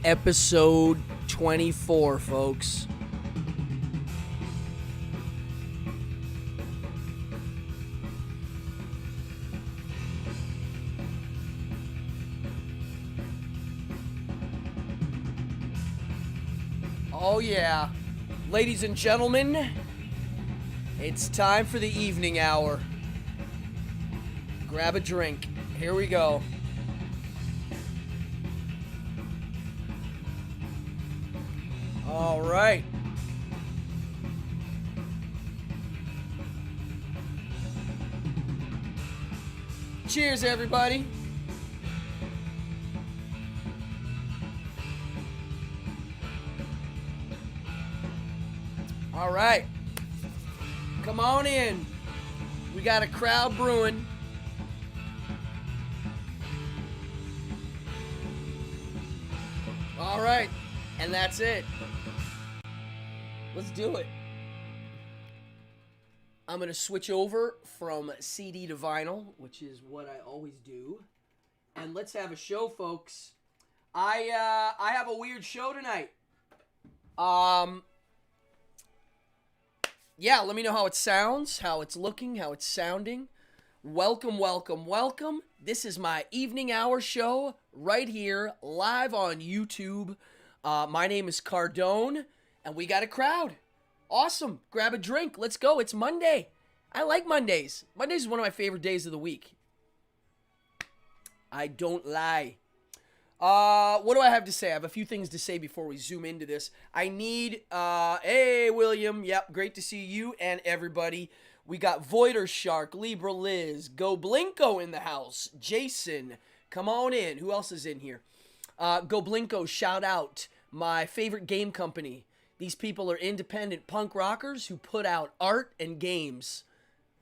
Episode 24, folks. Oh yeah, ladies and gentlemen, it's time for the evening hour. Grab a drink. Here we go. All right. Cheers, everybody. All right. Come on in. We got a crowd brewing. All right. And that's it. Let's do it. I'm going to switch over from CD to vinyl, which is what I always do. And let's have a show, folks. I have a weird show tonight. Yeah, let me know how it sounds, how it's looking, how it's sounding. Welcome, welcome, welcome. This is my evening hour show right here, live on YouTube. My name is Cardone, and we got a crowd. Awesome. Grab a drink. Let's go. It's Monday. I like Mondays. Mondays is one of my favorite days of the week. I don't lie. What do I have to say? I have a few things to say before we zoom into this. I need, hey, William. Yep, great to see you and everybody. We got Voider Shark, Libra Liz, Go Blinko in the house, Jason, come on in. Who else is in here? Go Blinko, shout out. My favorite game company. These people are independent punk rockers who put out art and games.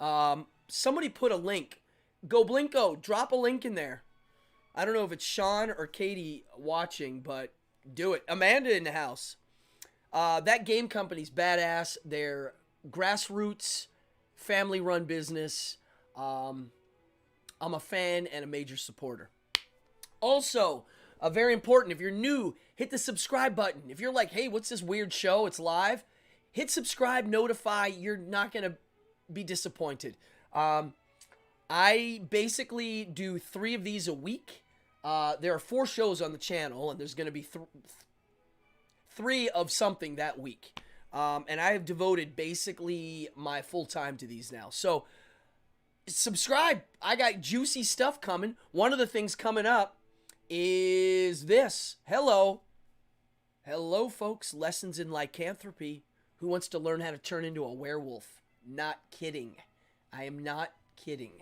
Somebody put a link. Go Blinko, drop a link in there. I don't know if it's Sean or Katie watching, but do it. Amanda in the house. That game company's badass. They're grassroots, family-run business. I'm a fan and a major supporter. Also, very important, if you're new, hit the subscribe button. If you're like, hey, what's this weird show? It's live. Hit subscribe, notify. You're not going to be disappointed. I basically do 3 of these a week. There are 4 shows on the channel, and there's going to be 3 of something that week. And I have devoted basically my full time to these now. So subscribe. I got juicy stuff coming. One of the things coming up is this. Hello, folks. Lessons in lycanthropy. Who wants to learn how to turn into a werewolf? Not kidding. I am not kidding.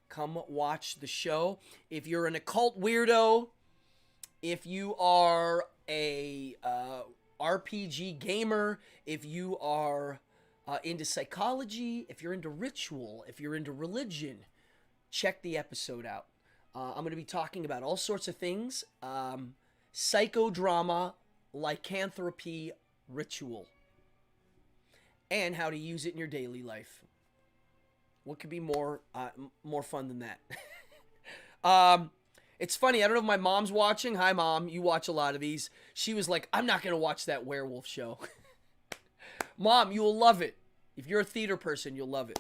Come watch the show. If you're an occult weirdo, if you are a RPG gamer, if you are into psychology, if you're into ritual, if you're into religion, check the episode out. I'm going to be talking about all sorts of things. Psychodrama, lycanthropy, ritual, and how to use it in your daily life. What could be more fun than that? It's funny. I don't know if my mom's watching. Hi, Mom. You watch a lot of these. She was like, I'm not going to watch that werewolf show. Mom, you will love it. If you're a theater person, you'll love it.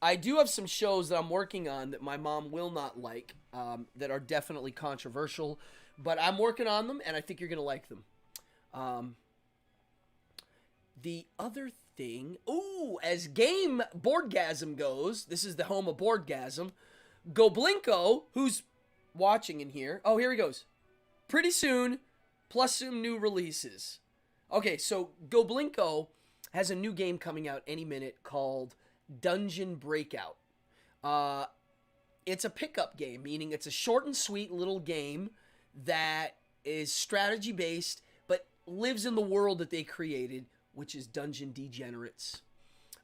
I do have some shows that I'm working on that my mom will not like, that are definitely controversial, but I'm working on them, and I think you're going to like them. The other thing, as game Boardgasm goes, this is the home of Boardgasm, Go Blinko, who's watching in here, here he goes, pretty soon, plus some new releases. Okay, so Go Blinko has a new game coming out any minute called Dungeon Breakout. It's a pickup game, meaning it's a short and sweet little game that is strategy based, but lives in the world that they created, which is Dungeon Degenerates.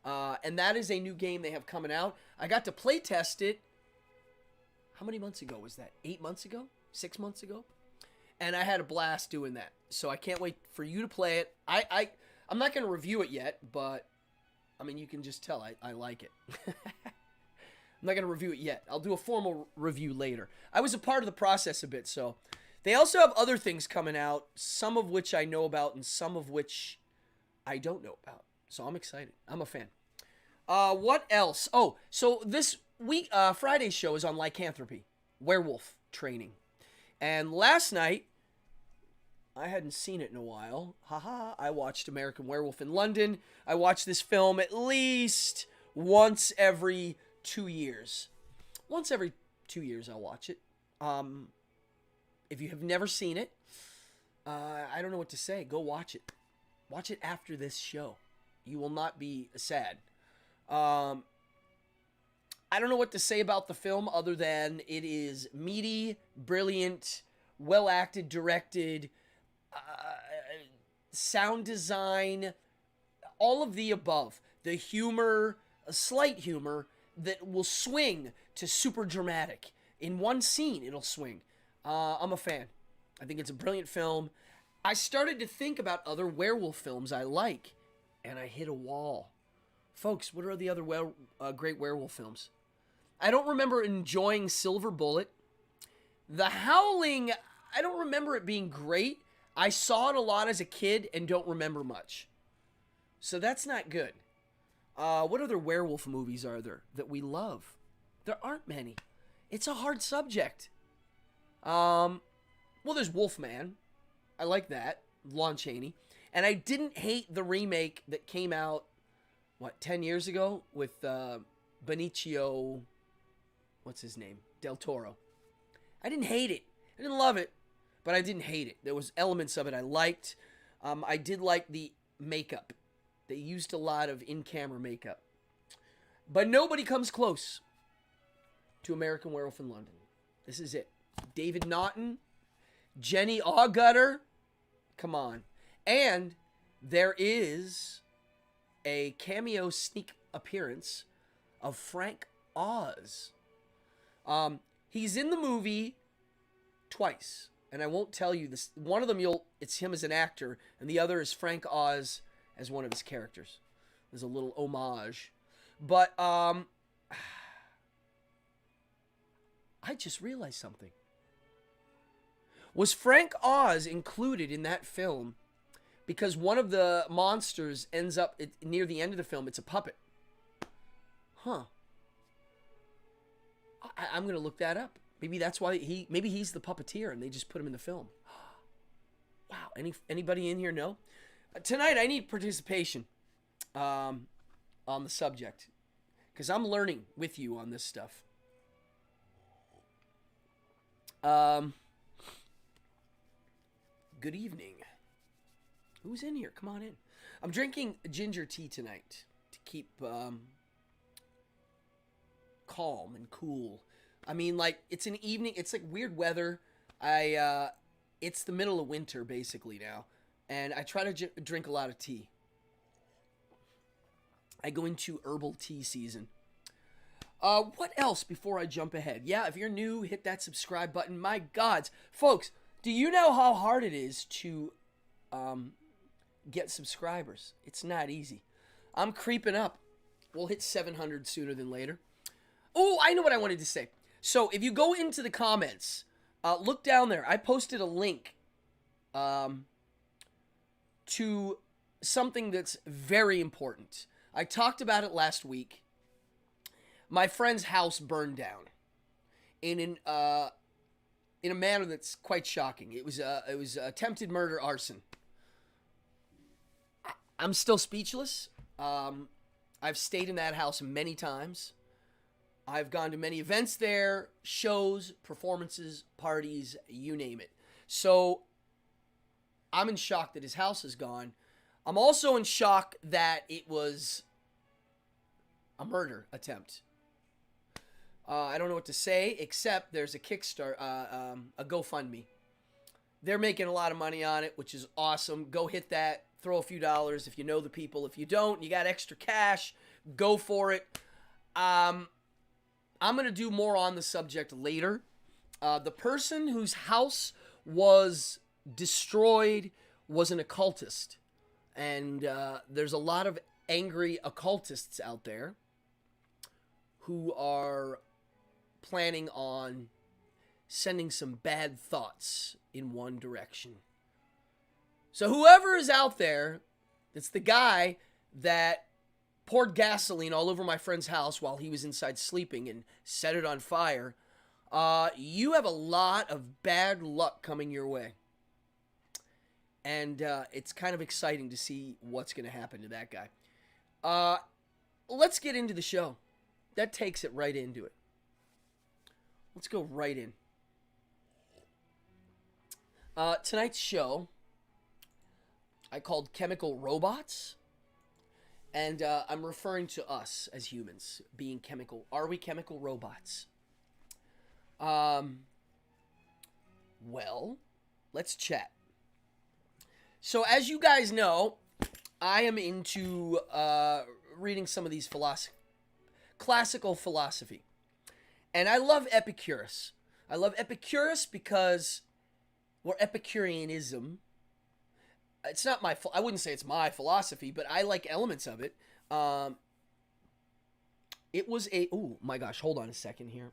And that is a new game they have coming out. I got to play test it. How many months ago was that? 8 months ago? 6 months ago? And I had a blast doing that. So I can't wait for you to play it. I'm not going to review it yet, but I mean, you can just tell I like it. I'm not going to review it yet. I'll do a formal review later. I was a part of the process a bit, so They also have other things coming out, some of which I know about and some of which I don't know about. So I'm excited. I'm a fan. What else? Oh, so this week, Friday's show is on lycanthropy, werewolf training. And last night, I hadn't seen it in a while. Haha, I watched American Werewolf in London. I watch this film at least once every 2 years. Once every 2 years, I'll watch it. If you have never seen it, I don't know what to say. Go watch it. Watch it after this show. You will not be sad. I don't know what to say about the film other than it is meaty, brilliant, well acted, directed, sound design, all of the above. The humor, a slight humor that will swing to super dramatic. In one scene, it'll swing. I'm a fan. I think it's a brilliant film. I started to think about other werewolf films I like, and I hit a wall. Folks, what are the other great werewolf films? I don't remember enjoying Silver Bullet. The Howling, I don't remember it being great. I saw it a lot as a kid and don't remember much. So that's not good. What other werewolf movies are there that we love? There aren't many. It's a hard subject. Well, there's Wolfman. I like that. Lon Chaney. And I didn't hate the remake that came out, 10 years ago with Benicio, what's his name? Del Toro. I didn't hate it. I didn't love it, but I didn't hate it. There was elements of it I liked. I did like the makeup. They used a lot of in-camera makeup. But nobody comes close to American Werewolf in London. This is it. David Naughton, Jenny Agutter, come on. And there is a cameo sneak appearance of Frank Oz. He's in the movie twice, and I won't tell you this. One of them, it's him as an actor, and the other is Frank Oz as one of his characters. There's a little homage. But I just realized something. Was Frank Oz included in that film because one of the monsters ends up near the end of the film, it's a puppet? Huh. I'm going to look that up. Maybe that's why maybe he's the puppeteer and they just put him in the film. Wow. Anybody in here know? Tonight I need participation on the subject because I'm learning with you on this stuff. Good evening. Who's in here? Come on in. I'm drinking ginger tea tonight to keep calm and cool. I mean, like, it's an evening. It's like weird weather. It's the middle of winter basically now, and I try to drink a lot of tea. I go into herbal tea season. What else before I jump ahead? Yeah, if you're new, hit that subscribe button. My gods, folks, do you know how hard it is to get subscribers? It's not easy. I'm creeping up. We'll hit 700 sooner than later. Oh, I know what I wanted to say. So if you go into the comments, look down there. I posted a link to something that's very important. I talked about it last week. My friend's house burned down in a manner that's quite shocking. It was attempted murder, arson. I'm still speechless. I've stayed in that house many times. I've gone to many events there, shows, performances, parties, you name it. So I'm in shock that his house is gone. I'm also in shock that it was a murder attempt. I don't know what to say, except there's a Kickstarter, a GoFundMe. They're making a lot of money on it, which is awesome. Go hit that. Throw a few dollars if you know the people. If you don't, you got extra cash, go for it. I'm going to do more on the subject later. The person whose house was destroyed was an occultist. And there's a lot of angry occultists out there who are planning on sending some bad thoughts in one direction. So whoever is out there, it's the guy that poured gasoline all over my friend's house while he was inside sleeping and set it on fire, you have a lot of bad luck coming your way. And it's kind of exciting to see what's going to happen to that guy. Let's get into the show. That takes it right into it. Let's go right in. Tonight's show I called Chemical Robots. And I'm referring to us as humans being chemical. Are we chemical robots? Well, let's chat. So as you guys know, I am into reading some of these classical philosophy. And I love Epicurus. I love Epicurus because, or Epicureanism. It's not my, I wouldn't say it's my philosophy, but I like elements of it. It was a, oh my gosh, hold on a second here.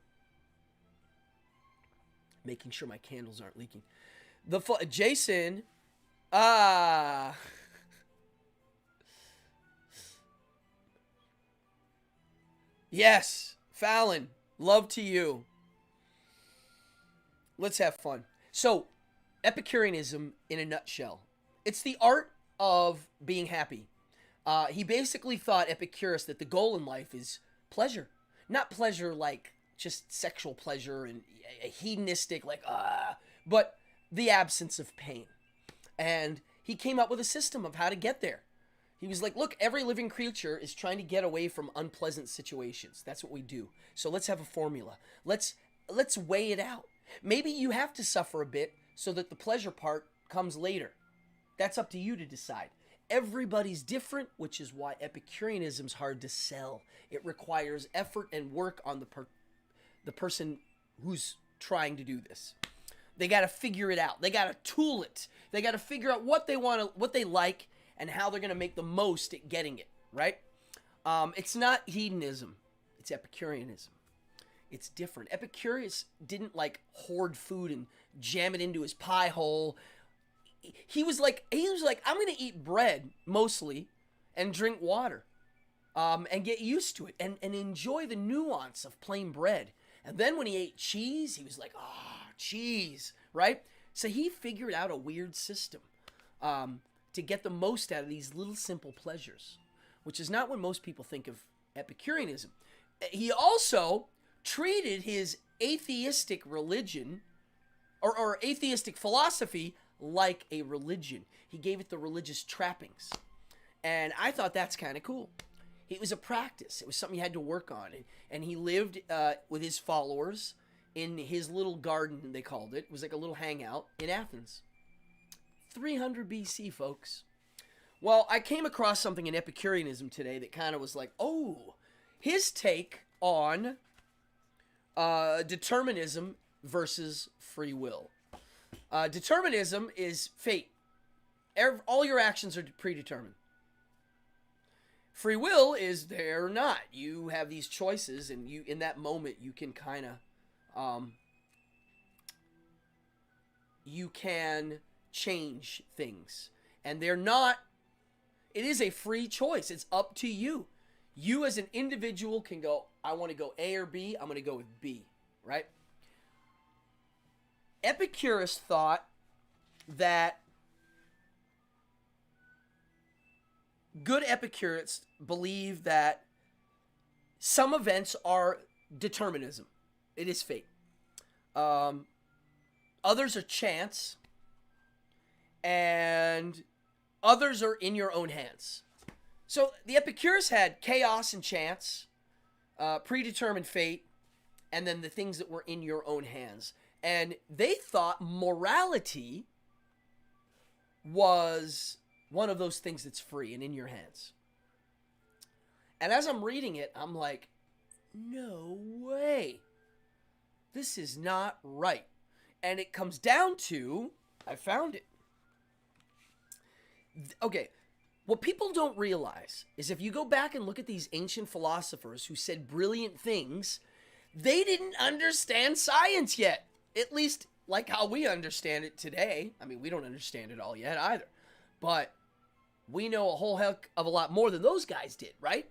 Making sure my candles aren't leaking. Jason, yes, Fallon, love to you. Let's have fun. So, Epicureanism in a nutshell. It's the art of being happy. He basically thought, Epicurus, that the goal in life is pleasure. Not pleasure like just sexual pleasure and a hedonistic, like, but the absence of pain. And he came up with a system of how to get there. He was like, look, every living creature is trying to get away from unpleasant situations. That's what we do. So let's have a formula. Let's weigh it out. Maybe you have to suffer a bit so that the pleasure part comes later. That's up to you to decide. Everybody's different, which is why Epicureanism's hard to sell. It requires effort and work on the person who's trying to do this. They got to figure it out. They got to tool it. They got to figure out what they want, what they like, and how they're going to make the most at getting it, right? It's not hedonism. It's Epicureanism. It's different. Epicurus didn't like hoard food and jam it into his pie hole. He was like, I'm going to eat bread mostly and drink water and get used to it and enjoy the nuance of plain bread. And then when he ate cheese, he was like, cheese, right? So he figured out a weird system to get the most out of these little simple pleasures, which is not what most people think of Epicureanism. He also treated his atheistic religion or atheistic philosophy like a religion. He gave it the religious trappings. And I thought that's kind of cool. It was a practice. It was something he had to work on. And he lived with his followers in his little garden, they called it. It was like a little hangout in Athens. 300 BC, folks. Well, I came across something in Epicureanism today that kind of was like, his take on determinism versus free will. Determinism is fate. All your actions are predetermined. Free will is they're not. You have these choices, and you in that moment you can kind of you can change things, and they're not. It is a free choice. It's up to you. You as an individual can go, I want to go A or B. I'm going to go with B, right? Epicurus thought that good Epicurists believe that some events are determinism. It is fate. Others are chance. And others are in your own hands. So the Epicurists had chaos and chance, predetermined fate, and then the things that were in your own hands. And they thought morality was one of those things that's free and in your hands. And as I'm reading it, I'm like, no way. This is not right. And it comes down to, I found it. Okay, what people don't realize is if you go back and look at these ancient philosophers who said brilliant things, they didn't understand science yet. at least like how we understand it today. I mean, we don't understand it all yet either, but we know a whole heck of a lot more than those guys did, right?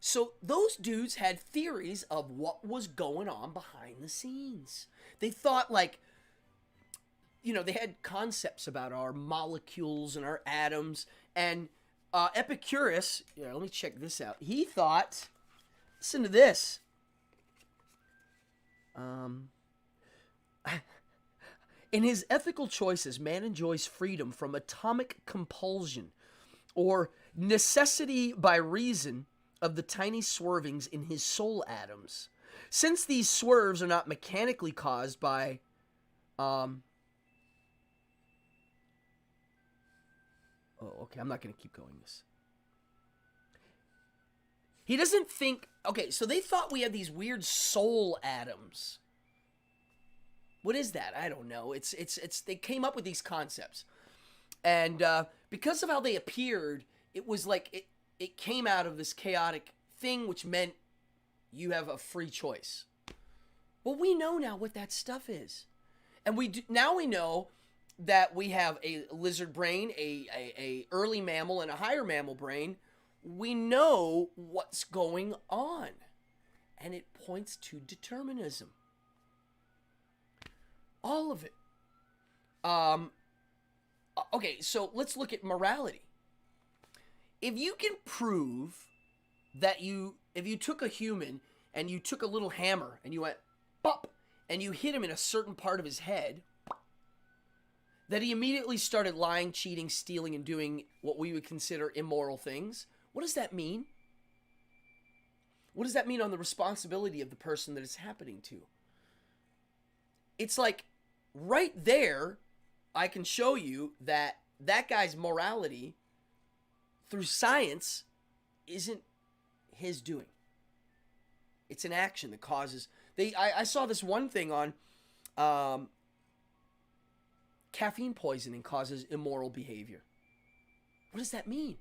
So those dudes had theories of what was going on behind the scenes. They thought like, they had concepts about our molecules and our atoms. And Epicurus, let me check this out. He thought, listen to this. In his ethical choices, man enjoys freedom from atomic compulsion or necessity by reason of the tiny swervings in his soul atoms. Since these swerves are not mechanically caused by I'm not going to keep going this. He doesn't think... Okay, so they thought we had these weird soul atoms. What is that? I don't know. It's they came up with these concepts. And because of how they appeared, it was like it came out of this chaotic thing, which meant you have a free choice. Well, we know now what that stuff is. And now we know that we have a lizard brain, a early mammal, and a higher mammal brain. We know what's going on. And it points to determinism. All of it. Okay, so let's look at morality. If you can prove that if you took a human and you took a little hammer and you went, pop, and you hit him in a certain part of his head, that he immediately started lying, cheating, stealing, and doing what we would consider immoral things, what does that mean? What does that mean on the responsibility of the person that it's happening to? It's like, right there, I can show you that guy's morality, through science, isn't his doing. It's an action that causes... I saw this one thing on... caffeine poisoning causes immoral behavior. What does that mean?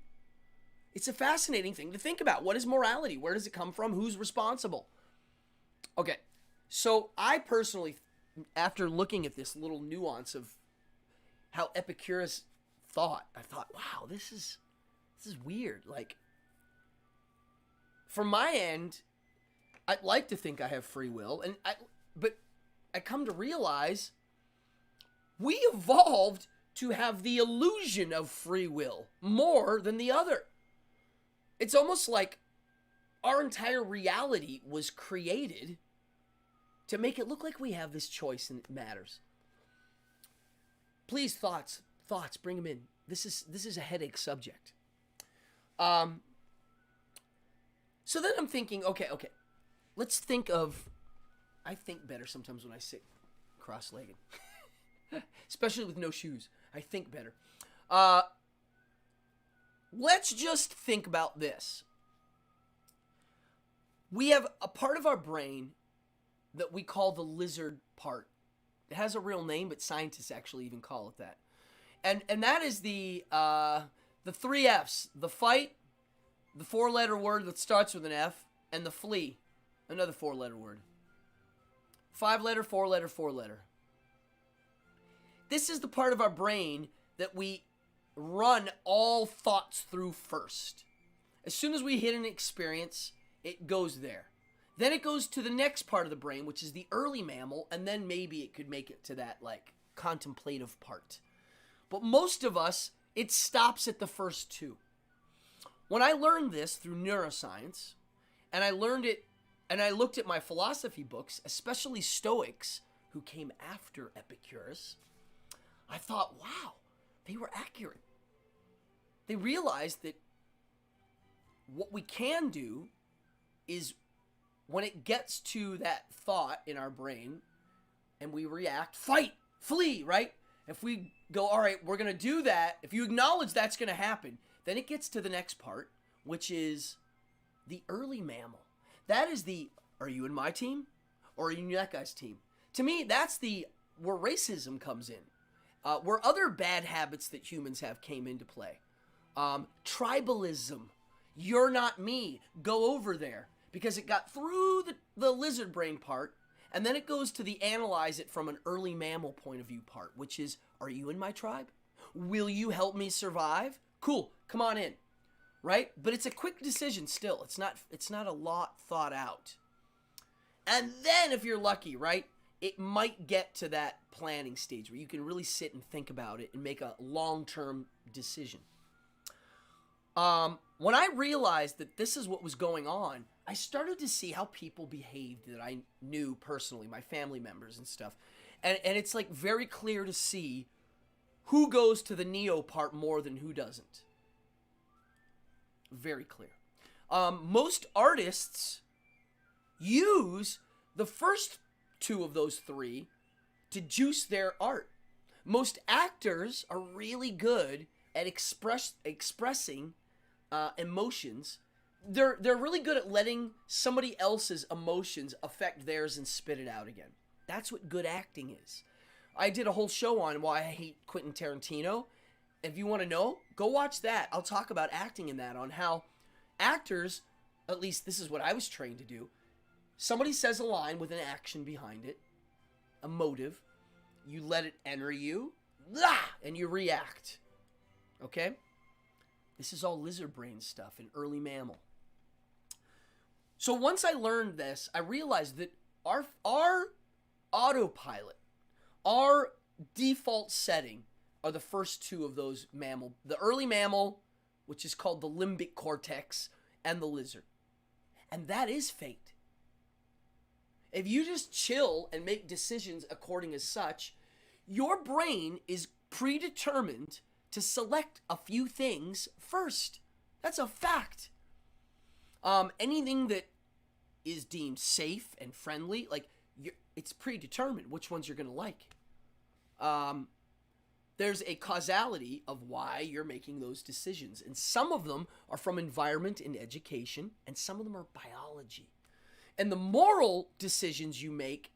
It's a fascinating thing to think about. What is morality? Where does it come from? Who's responsible? Okay, so I personally, after looking at this little nuance of how Epicurus thought, I thought, wow, this is weird. Like, from my end, I'd like to think I have free will, but I come to realize we evolved to have the illusion of free will more than the other. It's almost like our entire reality was created to make it look like we have this choice and it matters. Please, thoughts, bring them in. This is a headache subject. So then I'm thinking, okay, let's think of, I think better sometimes when I sit cross-legged. Especially with no shoes. I think better. Let's just think about this. We have a part of our brain that we call the lizard part. It has a real name, but scientists actually even call it that. And that is the 3 F's. The fight, the 4-letter word that starts with an F, and the flee, another 4-letter word. 5-letter, 4-letter, 4-letter. This is the part of our brain that we run all thoughts through first. As soon as we hit an experience, it goes there. Then it goes to the next part of the brain, which is the early mammal, and then maybe it could make it to that, like, contemplative part. But most of us, it stops at the first 2. When I learned this through neuroscience, and I learned it, and I looked at my philosophy books, especially Stoics, who came after Epicurus, I thought, wow, they were accurate. They realized that what we can do is when it gets to that thought in our brain and we react, fight, flee, right? If we go, all right, we're going to do that. If you acknowledge that's going to happen, then it gets to the next part, which is the early mammal. That is are you in my team or are you in that guy's team? To me, that's where racism comes in. Where other bad habits that humans have came into play. Tribalism. You're not me. Go over there. Because it got through the lizard brain part, And then it goes to the analyze it from an early mammal point of view part, which is, are you in my tribe? Will you help me survive? Cool, come on in, right? But it's a quick decision still. It's not a lot thought out. And then if you're lucky, right, it might get to that planning stage where you can really sit and think about it and make a long-term decision. When I realized that this is what was going on, I started to see how people behaved that I knew personally, my family members and stuff. And it's like very clear to see who goes to the Neo part more than who doesn't. Very clear. Most artists use the first two of those three to juice their art. Most actors are really good at expressing emotions. They're really good at letting somebody else's emotions affect theirs and spit it out again. That's what good acting is. I did a whole show on why I hate Quentin Tarantino. If you want to know, go watch that. I'll talk about acting in that, on how actors, at least this is what I was trained to do. Somebody says a line with an action behind it, a motive. You let it enter you, and you react. Okay? This is all lizard brain stuff, an early mammal. So once I learned this, I realized that our autopilot, our default setting, are the first two of those mammal. The early mammal, which is called the limbic cortex, and the lizard. And that is fate. If you just chill and make decisions according as such, your brain is predetermined to select a few things first. That's a fact. Anything that is deemed safe and friendly, like, it's predetermined which ones you're going to like. There's a causality of why you're making those decisions. And some of them are from environment and education, and some of them are biology. And the moral decisions you make,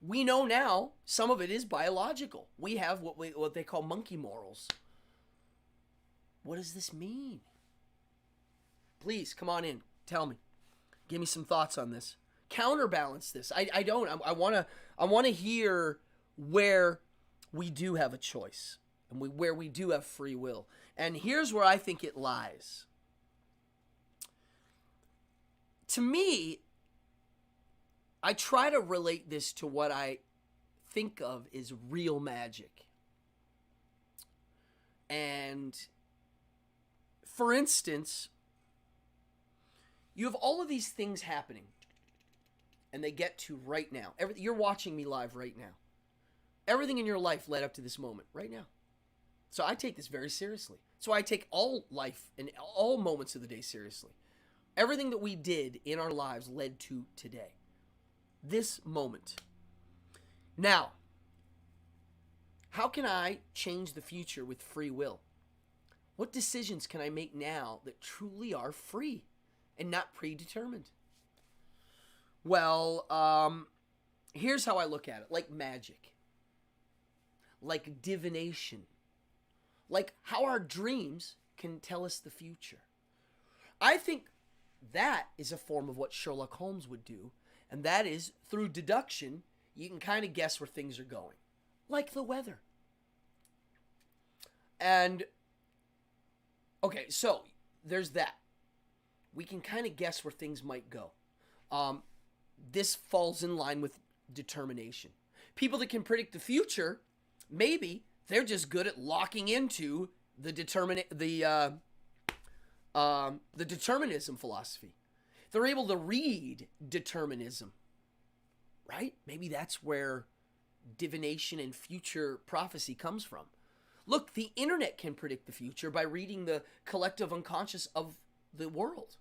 we know now, some of it is biological. We have what they call monkey morals. What does this mean? Please, come on in. Tell me. Give me some thoughts on this. Counterbalance this. I don't. I want to hear where we do have a choice and where we do have free will. And here's where I think it lies. To me, I try to relate this to what I think of as real magic. And for instance, you have all of these things happening, and they get to right now. You're watching me live right now. Everything in your life led up to this moment right now. So I take this very seriously. So I take all life and all moments of the day seriously. Everything that we did in our lives led to today. This moment. Now, how can I change the future with free will? What decisions can I make now that truly are free and not predetermined? Well, here's how I look at it. Like magic. Like divination. Like how our dreams can tell us the future. I think that is a form of what Sherlock Holmes would do. And that is, through deduction, you can kind of guess where things are going. Like the weather. And, okay, so there's that. We can kind of guess where things might go. This falls in line with determination. People that can predict the future, maybe they're just good at locking into the determinism philosophy. They're able to read determinism, right? Maybe that's where divination and future prophecy comes from. Look, the internet can predict the future by reading the collective unconscious of the world.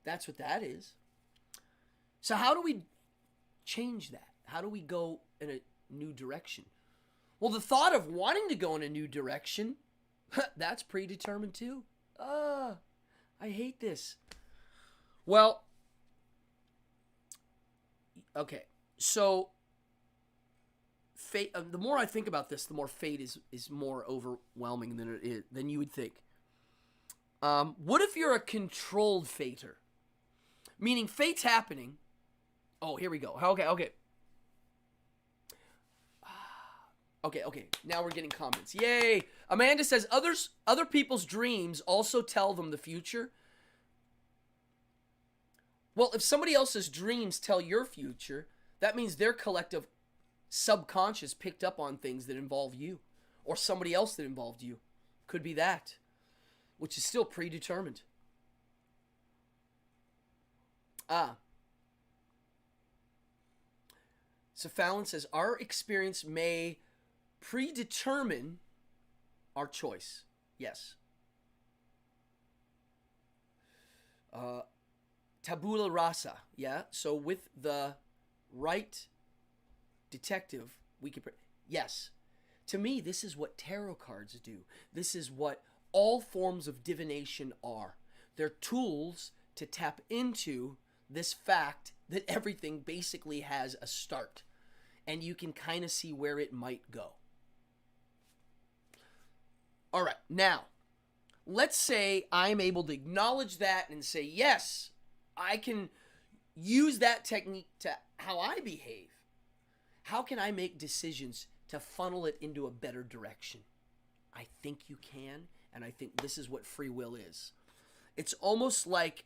That's what that is. So how do we change that? How do we go in a new direction? Well, the thought of wanting to go in a new direction, that's predetermined too. I hate this. Well, okay, so fate. The more I think about this, the more fate is more overwhelming than you would think. What if you're a controlled fater? Meaning fate's happening. Oh, here we go. Okay. Okay. Now we're getting comments. Yay! Amanda says other people's dreams also tell them the future. Well, if somebody else's dreams tell your future, that means their collective subconscious picked up on things that involve you, or somebody else that involved you. Could be that, which is still predetermined. So Fallon says our experience may predetermine our choice. Yes. Tabula rasa. Yeah. So with the right detective, we could. Yes. To me, this is what tarot cards do. This is what all forms of divination are. They're tools to tap into this fact that everything basically has a start. And you can kind of see where it might go. All right, now, let's say I'm able to acknowledge that and say, yes, I can use that technique to how I behave. How can I make decisions to funnel it into a better direction? I think you can, and I think this is what free will is. It's almost like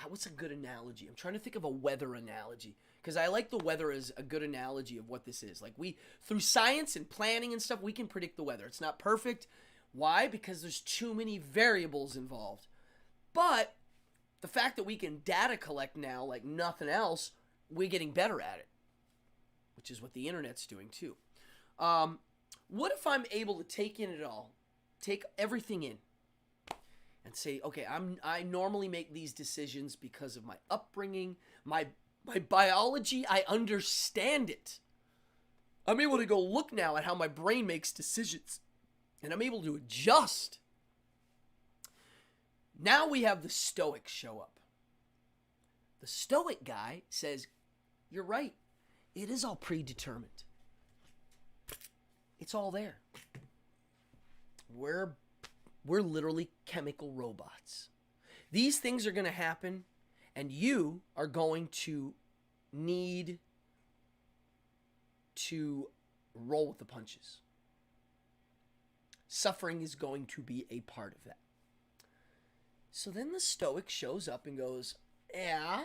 what's a good analogy? I'm trying to think of a weather analogy, because I like the weather as a good analogy of what this is. Like, through science and planning and stuff, we can predict the weather. It's not perfect. Why? Because there's too many variables involved. But the fact that we can data collect now like nothing else, we're getting better at it, which is what the internet's doing too. What if I'm able to take in it all, take everything in, and say, okay, I normally make these decisions because of my upbringing, my biology. I understand it. I'm able to go look now at how my brain makes decisions, and I'm able to adjust. Now we have the Stoics show up. The Stoic guy says, you're right. It is all predetermined. It's all there. We're literally chemical robots. These things are going to happen, and you are going to need to roll with the punches. Suffering is going to be a part of that. So then the Stoic shows up and goes, yeah,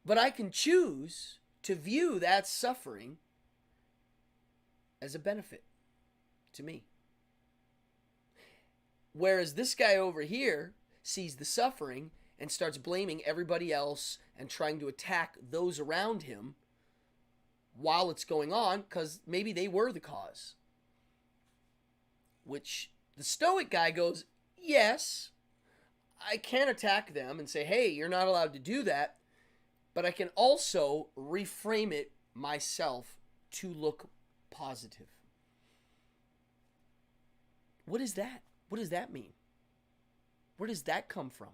but I can choose to view that suffering as a benefit to me. Whereas this guy over here sees the suffering and starts blaming everybody else and trying to attack those around him while it's going on, because maybe they were the cause. Which the Stoic guy goes, yes, I can attack them and say, hey, you're not allowed to do that, but I can also reframe it myself to look positive. What is that? What does that mean? Where does that come from?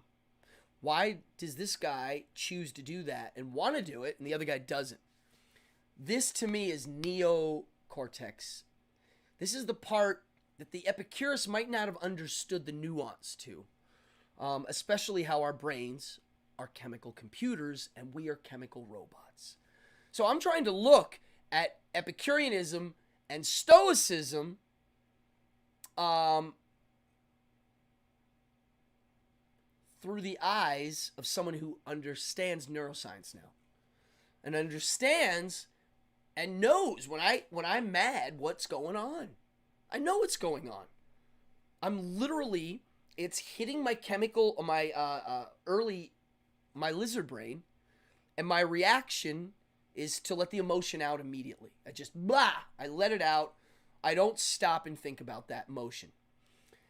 Why does this guy choose to do that and want to do it and the other guy doesn't? This to me is neocortex. This is the part that the Epicurus might not have understood the nuance to, especially how our brains are chemical computers and we are chemical robots. So I'm trying to look at Epicureanism and Stoicism through the eyes of someone who understands neuroscience now, and understands and knows when I'm mad what's going on. I know what's going on. I'm literally, it's hitting my chemical, my my lizard brain, and my reaction is to let the emotion out immediately. I let it out. I don't stop and think about that emotion.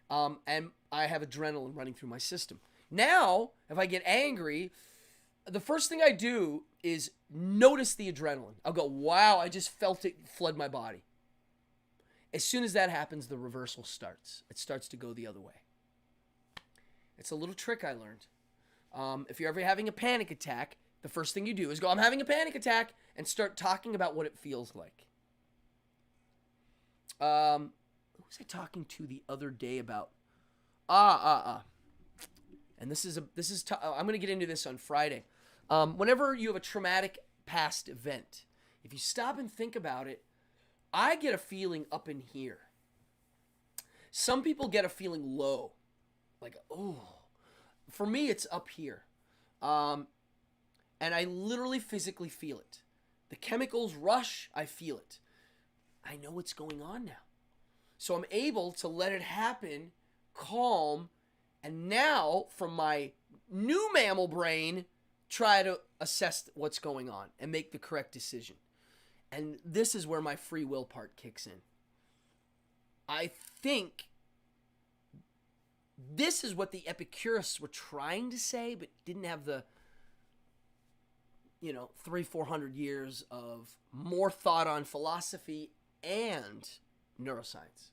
And I have adrenaline running through my system. Now, if I get angry, the first thing I do is notice the adrenaline. I'll go, wow, I just felt it flood my body. As soon as that happens, the reversal starts. It starts to go the other way. It's a little trick I learned. If you're ever having a panic attack, the first thing you do is go, I'm having a panic attack, and start talking about what it feels like. Who was I talking to the other day about? and I'm going to get into this on Friday. Whenever you have a traumatic past event, if you stop and think about it, I get a feeling up in here. Some people get a feeling low, like, oh. For me, it's up here. And I literally physically feel it. The chemicals rush, I feel it. I know what's going on now. So I'm able to let it happen, calm, and now from my new mammal brain, try to assess what's going on and make the correct decision. And this is where my free will part kicks in. I think this is what the Epicurists were trying to say, but didn't have the, 300-400 years of more thought on philosophy and neuroscience.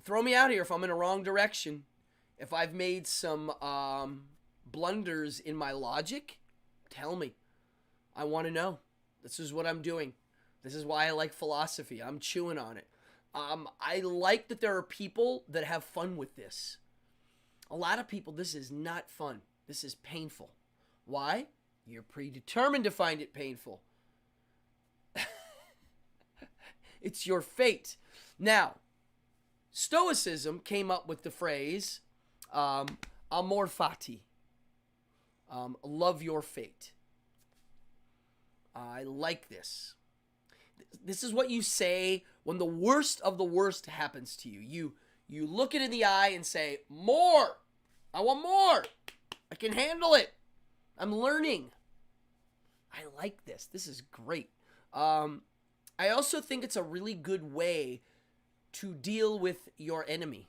Throw me out here if I'm in a wrong direction. If I've made some blunders in my logic, tell me. I want to know. This is what I'm doing. This is why I like philosophy. I'm chewing on it. I like that there are people that have fun with this. A lot of people, this is not fun. This is painful. Why? You're predetermined to find it painful. It's your fate. Now, Stoicism came up with the phrase, amor fati, love your fate. I like this. This is what you say when the worst of the worst happens to you. You look it in the eye and say, more. I want more. I can handle it. I'm learning. I like this. This is great. I also think it's a really good way to deal with your enemy.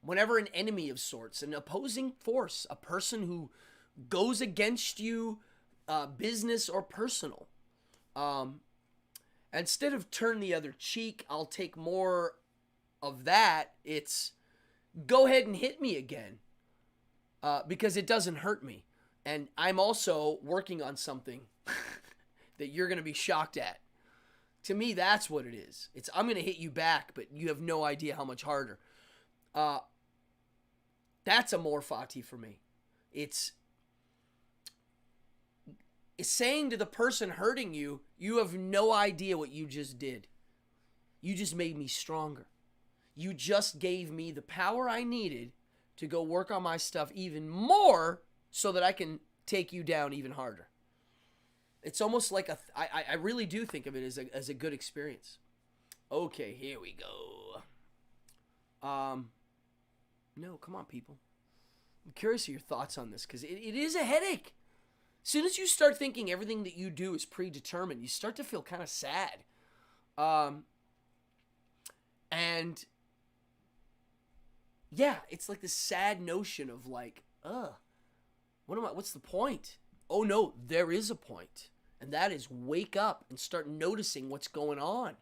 Whenever an enemy of sorts, an opposing force, a person who goes against you, business or personal, instead of turn the other cheek, I'll take more of that. It's go ahead and hit me again, because it doesn't hurt me. And I'm also working on something that you're going to be shocked at. To me, that's what it is. It's I'm going to hit you back, but you have no idea how much harder. That's amor fati for me. It's saying to the person hurting you, you have no idea what you just did. You just made me stronger. You just gave me the power I needed to go work on my stuff even more so that I can take you down even harder. It's almost like I really do think of it as a good experience. Okay, here we go. No, come on, people. I'm curious of your thoughts on this, because it is a headache. As soon as you start thinking everything that you do is predetermined, you start to feel kind of sad. And yeah, it's like this sad notion of like, what's the point? Oh no, there is a point. And that is wake up and start noticing what's going on.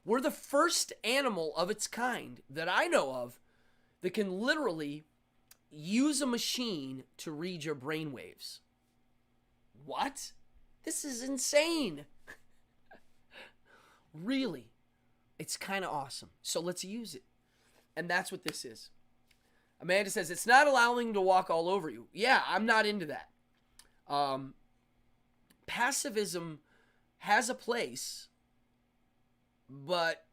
We're the first animal of its kind that I know of that can literally use a machine to read your brainwaves. What? This is insane. Really. It's kind of awesome. So let's use it. And that's what this is. Amanda says, it's not allowing to walk all over you. Yeah, I'm not into that. Passivism has a place, but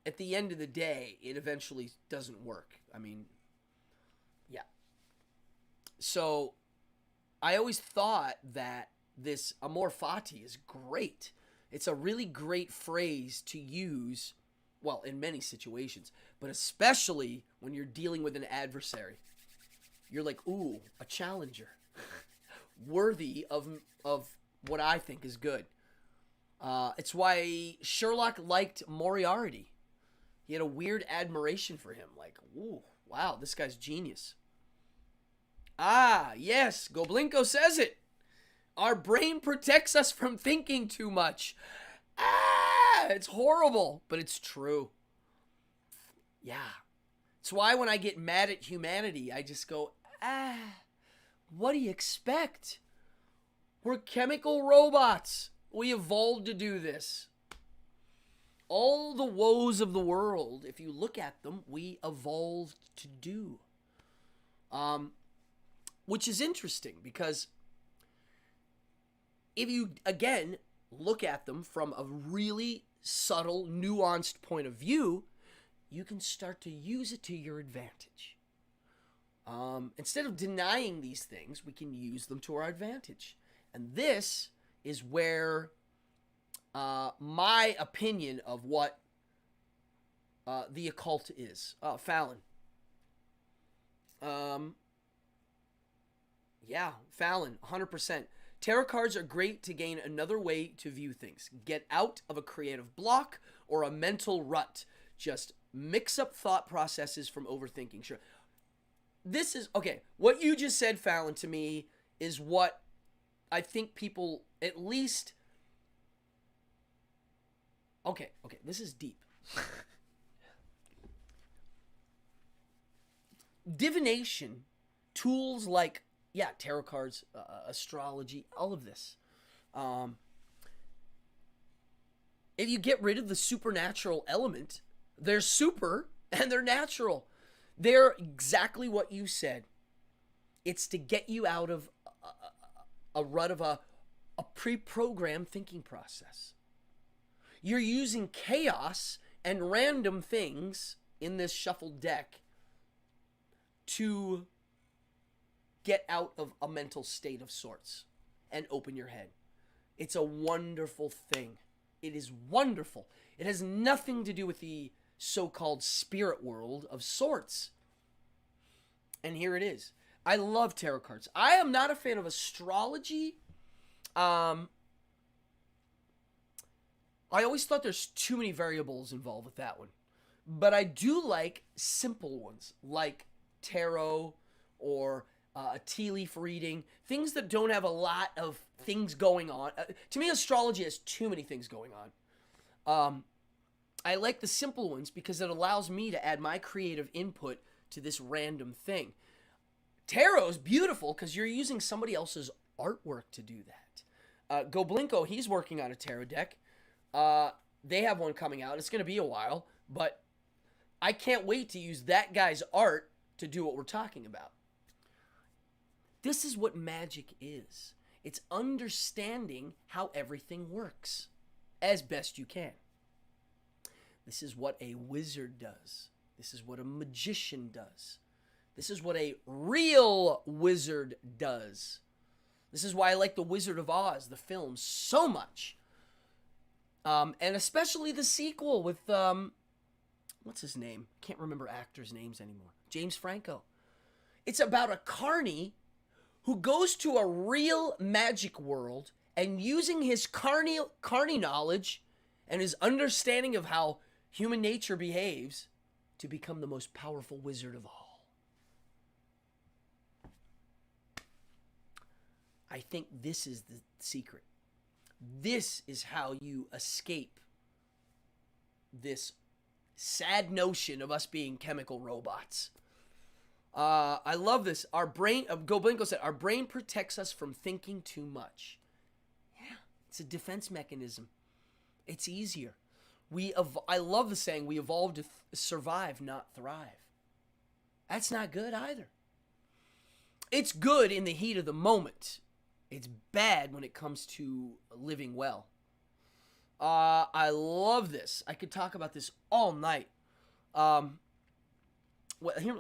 at the end of the day, it eventually doesn't work. I mean, yeah. So I always thought that this amor fati is great. It's a really great phrase to use, well, in many situations, but especially when you're dealing with an adversary. You're like, ooh, a challenger. Worthy of what I think is good. It's why Sherlock liked Moriarty. He had a weird admiration for him. Like, ooh, wow, this guy's genius. Ah, yes, Goblinko says it. Our brain protects us from thinking too much. Ah, it's horrible, but it's true. Yeah. It's why when I get mad at humanity, I just go, what do you expect? We're chemical robots. We evolved to do this. all the woes of the world, if you look at them, we evolved to do. Which is interesting because if you, again, look at them from a really subtle, nuanced point of view, you can start to use it to your advantage. Instead of denying these things, we can use them to our advantage. And this is where my opinion of what the occult is. Fallon. Yeah, Fallon, 100%. Tarot cards are great to gain another way to view things. Get out of a creative block or a mental rut. Just mix up thought processes from overthinking. Sure. This is, okay, what you just said, Fallon, to me is what I think people at least... Okay, this is deep. Divination, tools like, tarot cards, astrology, all of this. If you get rid of the supernatural element, they're super and they're natural. They're exactly what you said. It's to get you out of a rut of a pre-programmed thinking process. You're using chaos and random things in this shuffled deck to get out of a mental state of sorts and open your head. It's a wonderful thing. It is wonderful. It has nothing to do with the so-called spirit world of sorts. And here it is. I love tarot cards. I am not a fan of astrology. I always thought there's too many variables involved with that one. But I do like simple ones, like tarot or a tea leaf reading, things that don't have a lot of things going on. To me, astrology has too many things going on. I like the simple ones because it allows me to add my creative input to this random thing. Tarot is beautiful because you're using somebody else's artwork to do that. Goblinko, he's working on a tarot deck. They have one coming out. It's going to be a while, but I can't wait to use that guy's art to do what we're talking about. This is what magic is. It's understanding how everything works as best you can. This is what a wizard does. This is what a magician does. This is what a real wizard does. This is why I like The Wizard of Oz, the film, so much. And especially the sequel with, what's his name? Can't remember actors' names anymore. James Franco. It's about a carny who goes to a real magic world and using his carny knowledge and his understanding of how human nature behaves to become the most powerful wizard of all. I think this is the secret. This is how you escape this sad notion of us being chemical robots. I love this. Our brain, Goblinko said, our brain protects us from thinking too much. Yeah, it's a defense mechanism. It's easier. I love the saying, we evolved to survive, not thrive. That's not good either. It's good in the heat of the moment. It's bad when it comes to living well. I love this. I could talk about this all night. Here,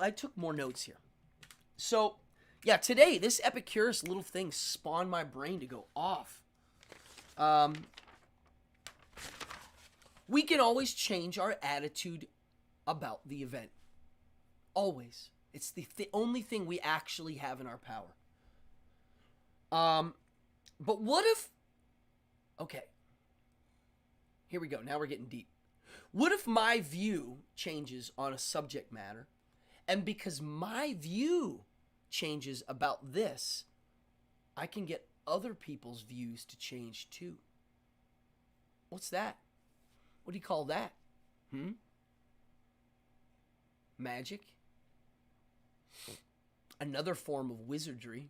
I took more notes here. So, yeah, today, this Epicurus little thing spawned my brain to go off. We can always change our attitude about the event. Always. It's the only thing we actually have in our power. But what if... Okay. Here we go. Now we're getting deep. What if my view changes on a subject matter, and because my view changes about this, I can get other people's views to change too? What's that? What do you call that? Magic? Another form of wizardry.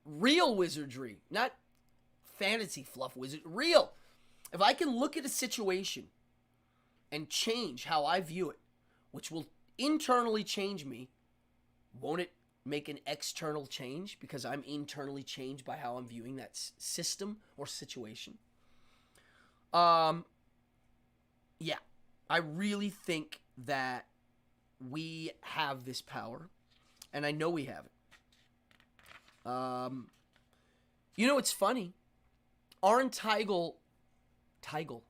Real wizardry, not fantasy fluff wizard. Real. If I can look at a situation and change how I view it, which will internally change me, won't it make an external change because I'm internally changed by how I'm viewing that system or situation? Yeah, I really think that we have this power, and I know we have it. You know, it's funny. Aren't Teigl, charisma.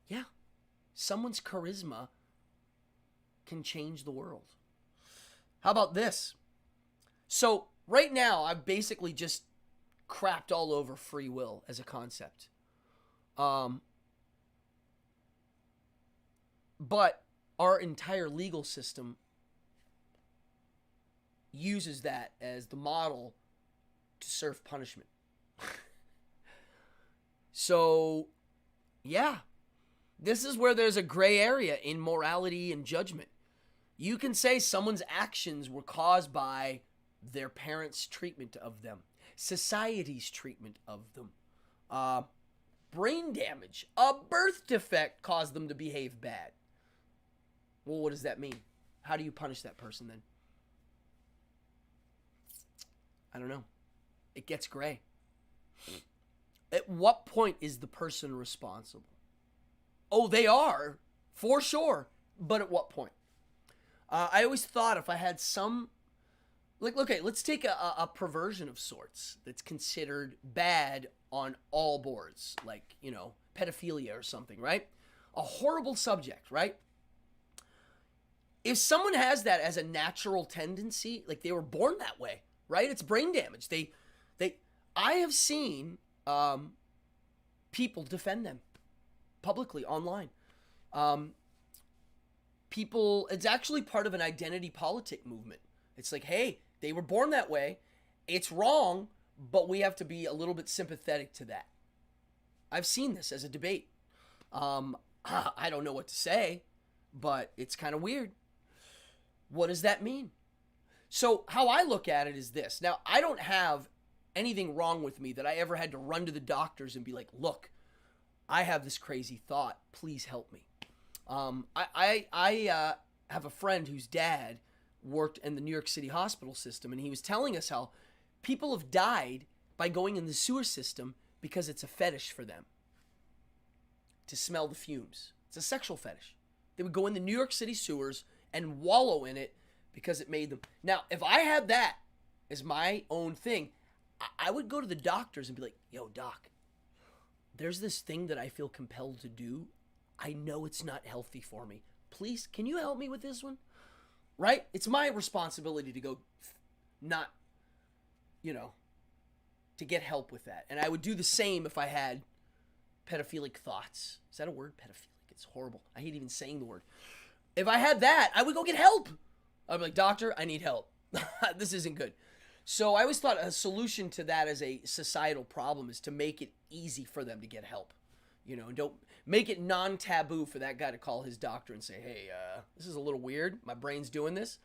Yeah, someone's charisma can change the world. How about this? So right now, I've basically just crapped all over free will as a concept. But our entire legal system uses that as the model to serve punishment. So, yeah, this is where there's a gray area in morality and judgment. You can say someone's actions were caused by their parents' treatment of them, society's treatment of them, brain damage, a birth defect caused them to behave bad. Well, what does that mean? How do you punish that person then? I don't know. It gets gray. At what point is the person responsible? Oh, they are, for sure. But at what point? I always thought if I had some... Like, okay, let's take a perversion of sorts that's considered bad on all boards. Like, you know, pedophilia or something, right? A horrible subject, right? If someone has that as a natural tendency, like they were born that way, right? It's brain damage. I have seen people defend them publicly online. People, it's actually part of an identity politic movement. It's like, hey, they were born that way. It's wrong, but we have to be a little bit sympathetic to that. I've seen this as a debate. I don't know what to say, but it's kind of weird. What does that mean? So how I look at it is this. Now, I don't have anything wrong with me that I ever had to run to the doctors and be like, look, I have this crazy thought. Please help me. I have a friend whose dad worked in the New York City hospital system, and he was telling us how people have died by going in the sewer system because it's a fetish for them to smell the fumes. It's a sexual fetish. They would go in the New York City sewers and wallow in it because it made them. Now, if I had that as my own thing, I would go to the doctors and be like, yo, doc, there's this thing that I feel compelled to do. I know it's not healthy for me. Please, can you help me with this one? Right? It's my responsibility to go not, to get help with that. And I would do the same if I had pedophilic thoughts. Is that a word? Pedophilic. It's horrible. I hate even saying the word. If I had that, I would go get help. I'd be like, doctor, I need help. This isn't good. So I always thought a solution to that as a societal problem is to make it easy for them to get help. Don't make it non-taboo for that guy to call his doctor and say, hey, this is a little weird. My brain's doing this.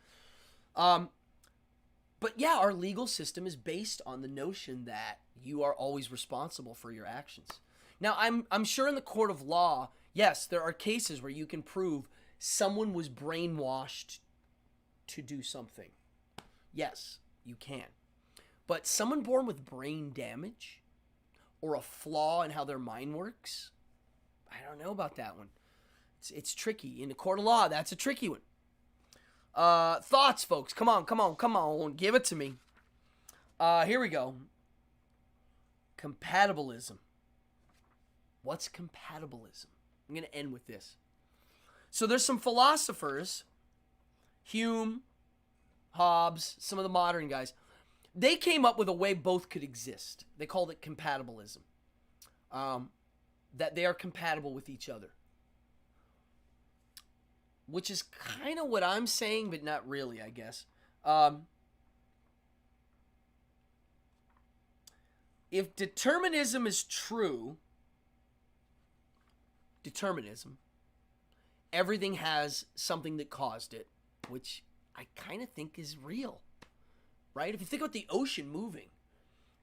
But yeah, our legal system is based on the notion that you are always responsible for your actions. Now, I'm sure in the court of law, yes, there are cases where you can prove someone was brainwashed to do something. Yes, you can. But someone born with brain damage or a flaw in how their mind works, I don't know about that one. It's tricky. In the court of law, that's a tricky one. Thoughts, folks. Come on. Give it to me. Here we go. Compatibilism. What's compatibilism? I'm going to end with this. So there's some philosophers, Hume, Hobbes, some of the modern guys. They came up with a way both could exist. They called it compatibilism. That they are compatible with each other. Which is kind of what I'm saying, but not really, I guess. If determinism is true, everything has something that caused it, which I kind of think is real, right? If you think about the ocean moving,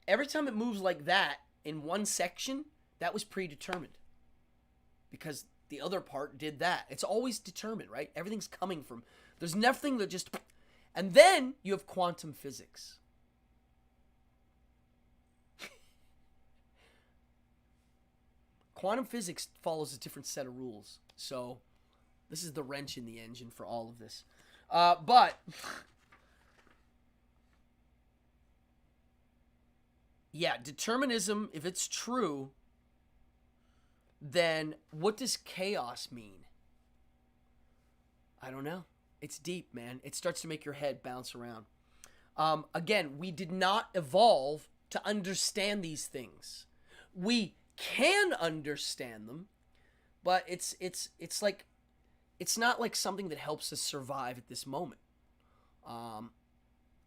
every time it moves like that in one section, that was predetermined. because the other part did that. It's always determined, right? Everything's coming from, there's nothing that just, and then you have quantum physics. Quantum physics follows a different set of rules. So this is the wrench in the engine for all of this. But yeah, determinism, if it's true, then what does chaos mean? I don't know. It's deep, man. It starts to make your head bounce around. Again, we did not evolve to understand these things. We can understand them, but it's like, it's not like something that helps us survive at this moment.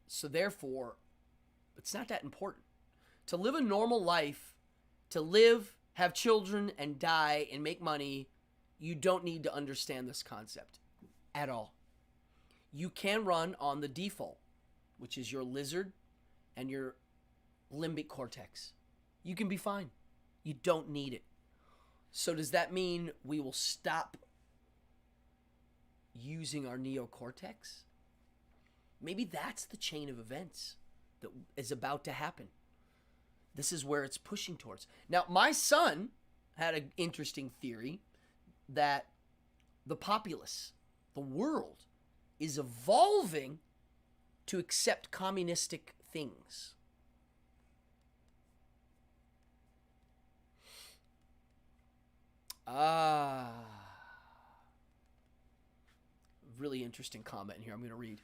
So therefore, it's not that important. To live a normal life, to live, have children, and die, and make money, you don't need to understand this concept at all. You can run on the default, which is your lizard and your limbic cortex. You can be fine. You don't need it. So does that mean we will stop using our neocortex? Maybe that's the chain of events that is about to happen. This is where it's pushing towards. Now, my son had an interesting theory that the populace, the world, is evolving to accept communistic things. Really interesting comment here. I'm going to read.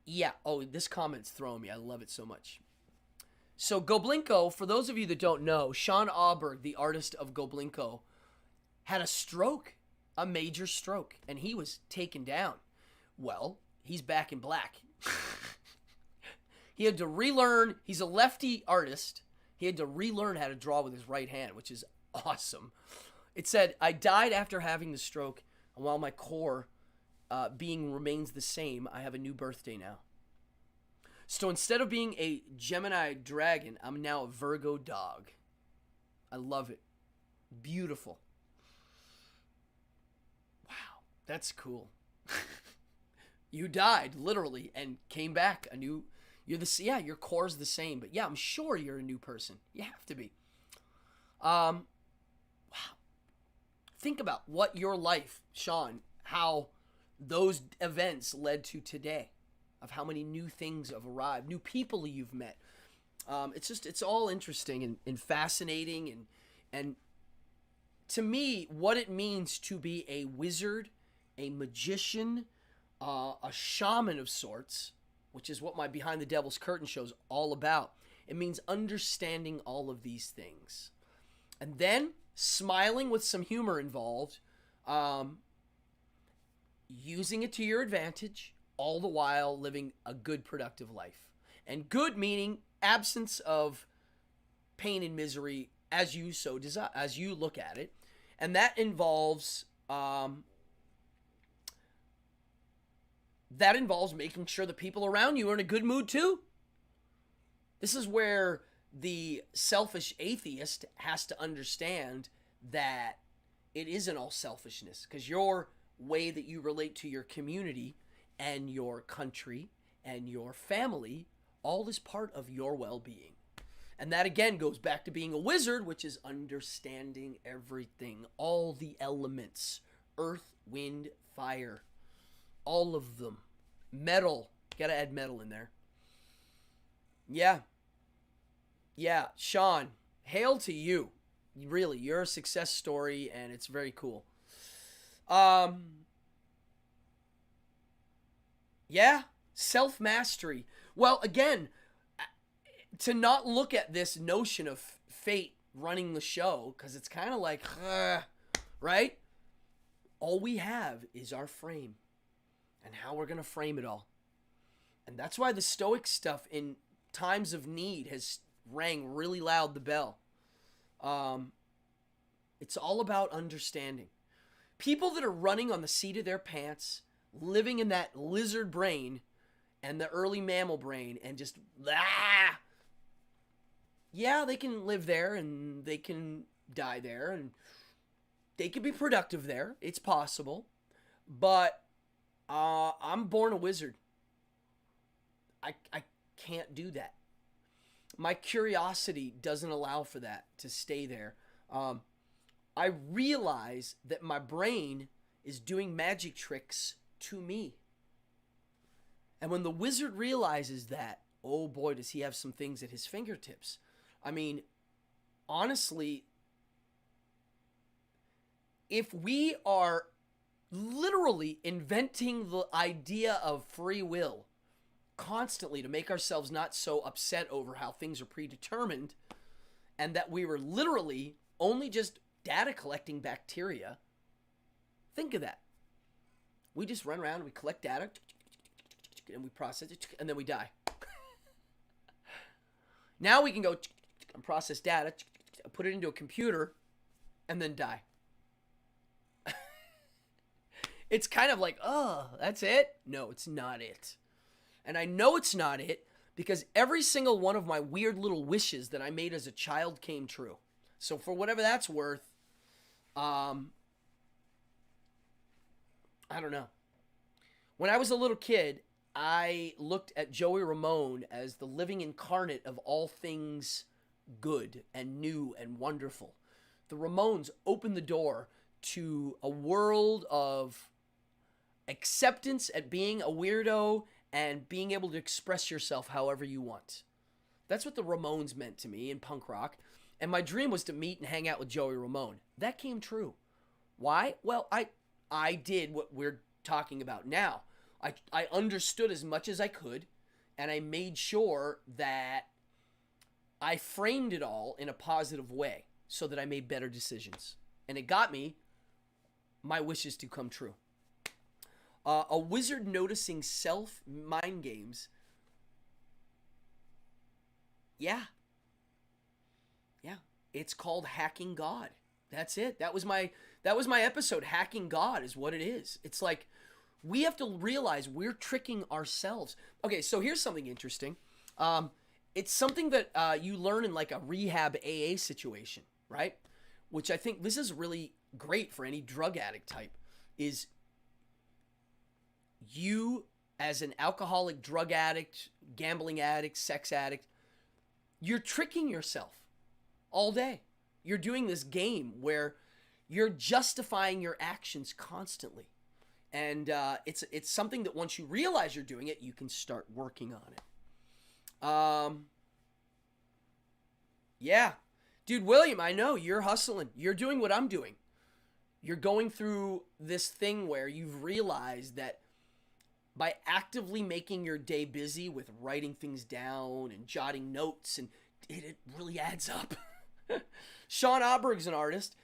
Yeah. Oh, this comment's throwing me. I love it so much. So Goblinko, for those of you that don't know, Sean Auberg, the artist of Goblinko, had a stroke, a major stroke, and he was taken down. Well, he's back in black. He had to relearn. He's a lefty artist. He had to relearn how to draw with his right hand, which is awesome. It said, I died after having the stroke, and while my core being remains the same, I have a new birthday now. So instead of being a Gemini dragon, I'm now a Virgo dog. I love it. Beautiful. Wow, that's cool. You died, literally, and came back a new... Yeah, your core's the same, but yeah, I'm sure you're a new person. You have to be. Wow. Think about what your life, Sean, how those events led to today, of how many new things have arrived, new people you've met. It's all interesting and fascinating, and to me, what it means to be a wizard, a magician, a shaman of sorts, which is what my Behind the Devil's Curtain show is all about. It means understanding all of these things. And then smiling with some humor involved, using it to your advantage, all the while living a good, productive life. And good meaning absence of pain and misery as you so desire, as you look at it. And that involves making sure the people around you are in a good mood too. This is where the selfish atheist has to understand that it isn't all selfishness, because your way that you relate to your community and your country and your family, all is part of your well-being. And that again goes back to being a wizard, which is understanding everything, all the elements, earth, wind, fire, all of them. Metal, gotta add metal in there. Yeah, Sean, hail to you. Really, you're a success story, and it's very cool. Yeah, self-mastery. Well, again, to not look at this notion of fate running the show, because it's kind of like, right? All we have is our frame and how we're going to frame it all. And that's why the Stoic stuff in times of need has rang really loud the bell. It's all about understanding. People that are running on the seat of their pants, living in that lizard brain and the early mammal brain, and just yeah, they can live there and they can die there and they can be productive there. It's possible. But I'm born a wizard. I can't do that. My curiosity doesn't allow for that to stay there. Um, I realize that my brain is doing magic tricks to me. And when the wizard realizes that, oh boy, does he have some things at his fingertips. I mean, honestly, if we are literally inventing the idea of free will constantly to make ourselves not so upset over how things are predetermined, and that we were literally only just data collecting bacteria, think of that. We just run around and we collect data and we process it and then we die. Now we can go and process data, put it into a computer, and then die. It's kind of like, oh, that's it? No, it's not it. And I know it's not it because every single one of my weird little wishes that I made as a child came true. So for whatever that's worth, I don't know. When I was a little kid, I looked at Joey Ramone as the living incarnate of all things good and new and wonderful. The Ramones opened the door to a world of acceptance at being a weirdo and being able to express yourself however you want. That's what the Ramones meant to me in punk rock. And my dream was to meet and hang out with Joey Ramone. That came true. Why? Well, I did what we're talking about now. I understood as much as I could, and I made sure that I framed it all in a positive way so that I made better decisions. And it got me my wishes to come true. A wizard noticing self mind games. Yeah. It's called hacking God. That's it. That was my episode. Hacking God is what it is. It's like we have to realize we're tricking ourselves. Okay, so here's something interesting. It's something that you learn in like a rehab AA situation, right? Which I think this is really great for any drug addict type, is you as an alcoholic, drug addict, gambling addict, sex addict, you're tricking yourself all day. You're doing this game where you're justifying your actions constantly. And it's something that once you realize you're doing it, you can start working on it. Yeah. Dude, William, I know you're hustling. You're doing what I'm doing. You're going through this thing where you've realized that by actively making your day busy with writing things down and jotting notes, and it really adds up. Sean Auberg's an artist.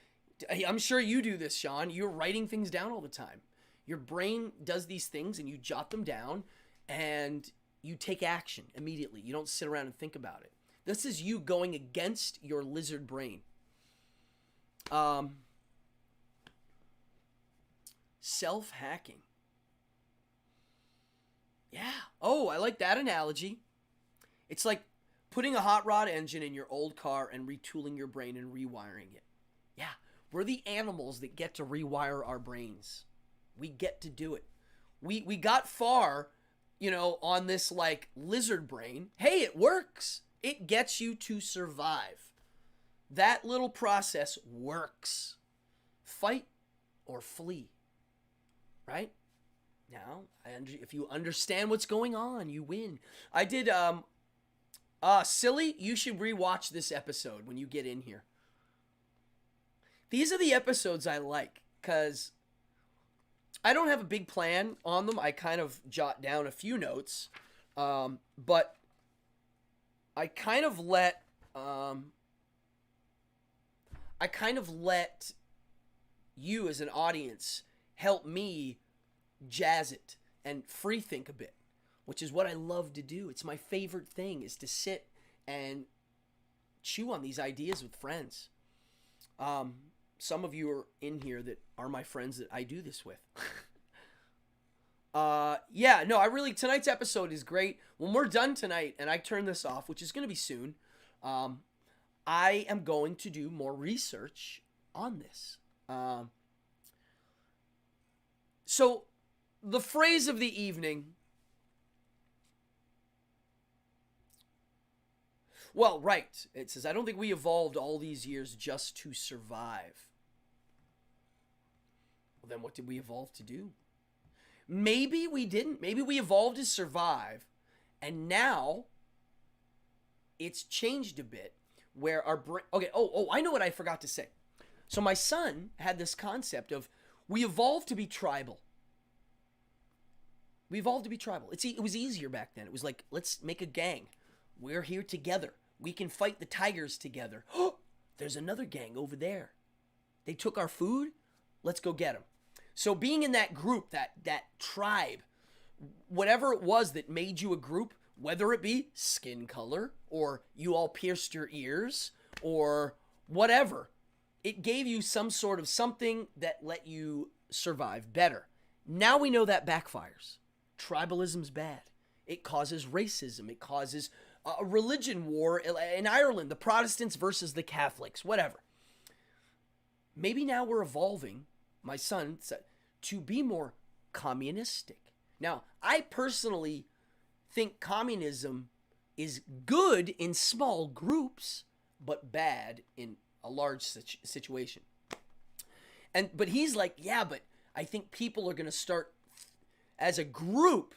I'm sure you do this, Sean. You're writing things down all the time. Your brain does these things and you jot them down and you take action immediately. You don't sit around and think about it. This is you going against your lizard brain. Self-hacking. Yeah. Oh, I like that analogy. It's like putting a hot rod engine in your old car and retooling your brain and rewiring it. Yeah. We're the animals that get to rewire our brains. We get to do it. We got far, on this like lizard brain. Hey, it works. It gets you to survive. That little process works. Fight or flee. Right? Now, if you understand what's going on, you win. I did, Silly, you should rewatch this episode when you get in here. These are the episodes I like, because I don't have a big plan on them. I kind of jot down a few notes, but I kind of let you as an audience help me jazz it and free think a bit, which is what I love to do. It's my favorite thing, is to sit and chew on these ideas with friends. Some of you are in here that are my friends that I do this with. Tonight's episode is great. When we're done tonight and I turn this off, which is going to be soon, I am going to do more research on this. So, the phrase of the evening. Well, right. It says, I don't think we evolved all these years just to survive. Well, then what did we evolve to do? Maybe we didn't. Maybe we evolved to survive. And now it's changed a bit where our brain. Okay, I know what I forgot to say. So my son had this concept of we evolved to be tribal. We evolved to be tribal. It was easier back then. It was like, let's make a gang. We're here together. We can fight the tigers together. Oh, there's another gang over there. They took our food. Let's go get them. So being in that group, that tribe, whatever it was that made you a group, whether it be skin color or you all pierced your ears or whatever, it gave you some sort of something that let you survive better. Now we know that backfires. Tribalism's bad. It causes racism. It causes a religion war in Ireland, the Protestants versus the Catholics, whatever. Maybe now we're evolving, my son said, to be more communistic. Now, I personally think communism is good in small groups, but bad in a large situation. But he's like, yeah, but I think people are going to start, as a group,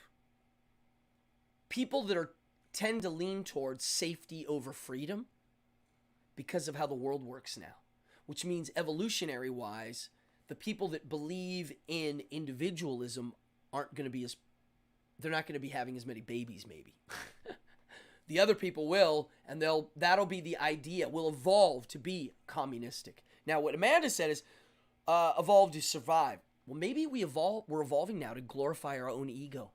people that tend to lean towards safety over freedom because of how the world works now, which means evolutionary wise, the people that believe in individualism aren't going to be they're not going to be having as many babies maybe. The other people will, and that'll be the idea. We'll evolve to be communistic. Now, what Amanda said is evolve to survive. Well, maybe we're evolving now to glorify our own ego.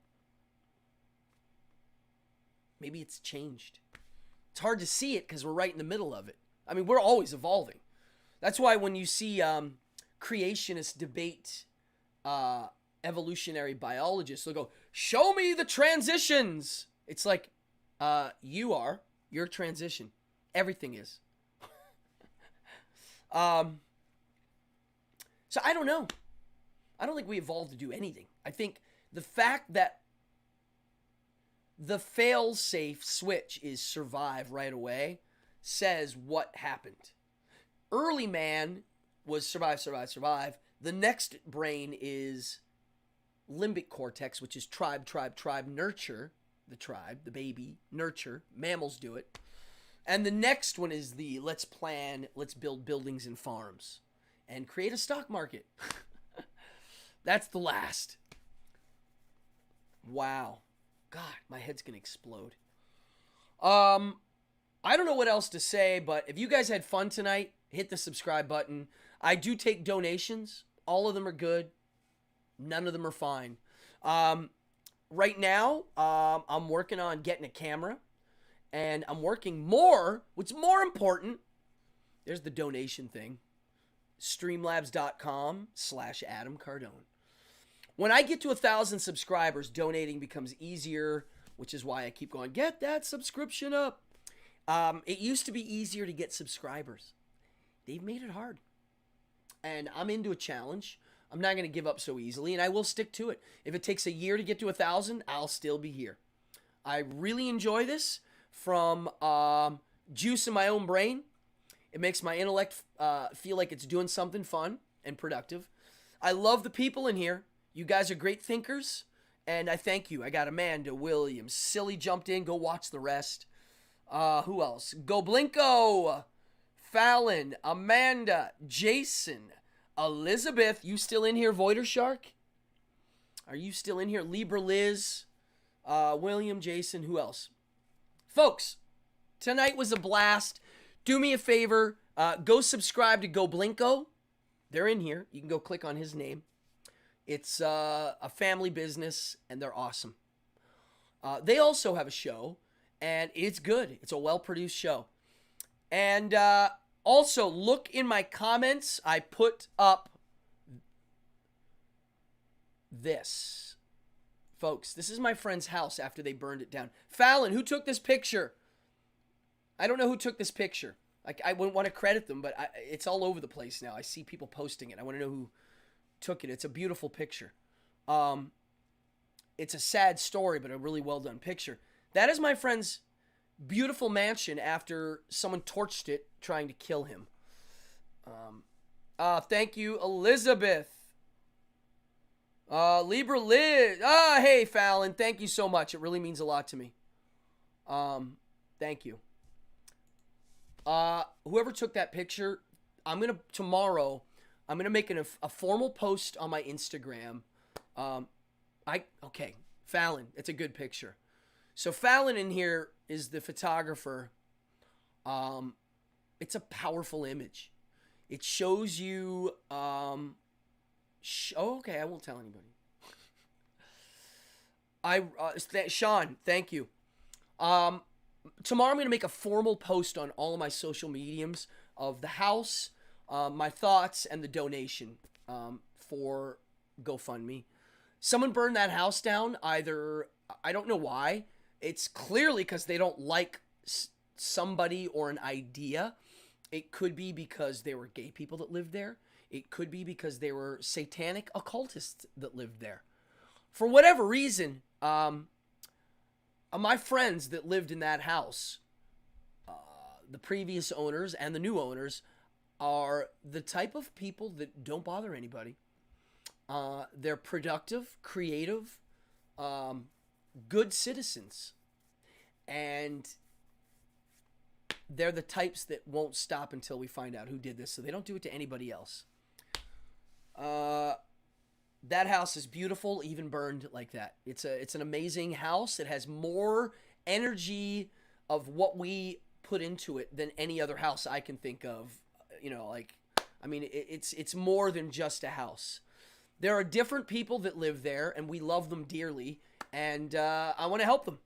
Maybe it's changed. It's hard to see it because we're right in the middle of it. I mean, we're always evolving. That's why when you see creationists debate evolutionary biologists, they'll go, show me the transitions. It's like, you're transition. Everything is. So I don't know. I don't think we evolved to do anything. I think the fact that the fail-safe switch is survive right away says what happened. Early man was survive, survive, survive. The next brain is limbic cortex, which is tribe, nurture. The tribe, the baby, nurture. Mammals do it. And the next one is the let's plan, let's build buildings and farms and create a stock market. That's the last. Wow. God, my head's going to explode. I don't know what else to say, but if you guys had fun tonight, hit the subscribe button. I do take donations. All of them are good. None of them are fine. Right now, I'm working on getting a camera, and I'm working more. What's more important, there's the donation thing, streamlabs.com/Adam Cardone. When I get to 1,000 subscribers, donating becomes easier, which is why I keep going, get that subscription up. It used to be easier to get subscribers. They've made it hard. And I'm into a challenge. I'm not going to give up so easily, and I will stick to it. If it takes a year to get to 1,000, I'll still be here. I really enjoy this from juice in my own brain. It makes my intellect feel like it's doing something fun and productive. I love the people in here. You guys are great thinkers, and I thank you. I got Amanda, Williams, Silly jumped in. Go watch the rest. Who else? Goblinko, Fallon, Amanda, Jason, Elizabeth. You still in here, Voider Shark? Are you still in here? Libra Liz, William, Jason. Who else? Folks, tonight was a blast. Do me a favor. Go subscribe to Goblinko. They're in here. You can go click on his name. It's a family business, and they're awesome. They also have a show, and it's good. It's a well-produced show. And also, look in my comments. I put up this. Folks, this is my friend's house after they burned it down. Fallon, who took this picture? I don't know who took this picture. Like, I wouldn't want to credit them, but it's all over the place now. I see people posting it. I want to know who took it. It's a beautiful picture. It's a sad story, but a really well done picture. That is my friend's beautiful mansion after someone torched it trying to kill him. Thank you, Elizabeth. Libra Liz. Hey, Fallon. Thank you so much. It really means a lot to me. Thank you. Whoever took that picture, tomorrow, I'm gonna make a formal post on my Instagram. Okay, Fallon, it's a good picture. So Fallon in here is the photographer. It's a powerful image. It shows you, okay, I won't tell anybody. Sean, thank you. Tomorrow I'm going to make a formal post on all of my social mediums of the house, my thoughts, and the donation for GoFundMe. Someone burned that house down. Either, I don't know why. It's clearly because they don't like somebody or an idea. It could be because there were gay people that lived there. It could be because there were satanic occultists that lived there. For whatever reason, my friends that lived in that house, the previous owners and the new owners, are the type of people that don't bother anybody. They're productive, creative, good citizens. And they're the types that won't stop until we find out who did this, so they don't do it to anybody else. That house is beautiful, even burned like that. It's an amazing house. It has more energy of what we put into it than any other house I can think of. It's more than just a house. There are different people that live there, and we love them dearly, and I want to help them.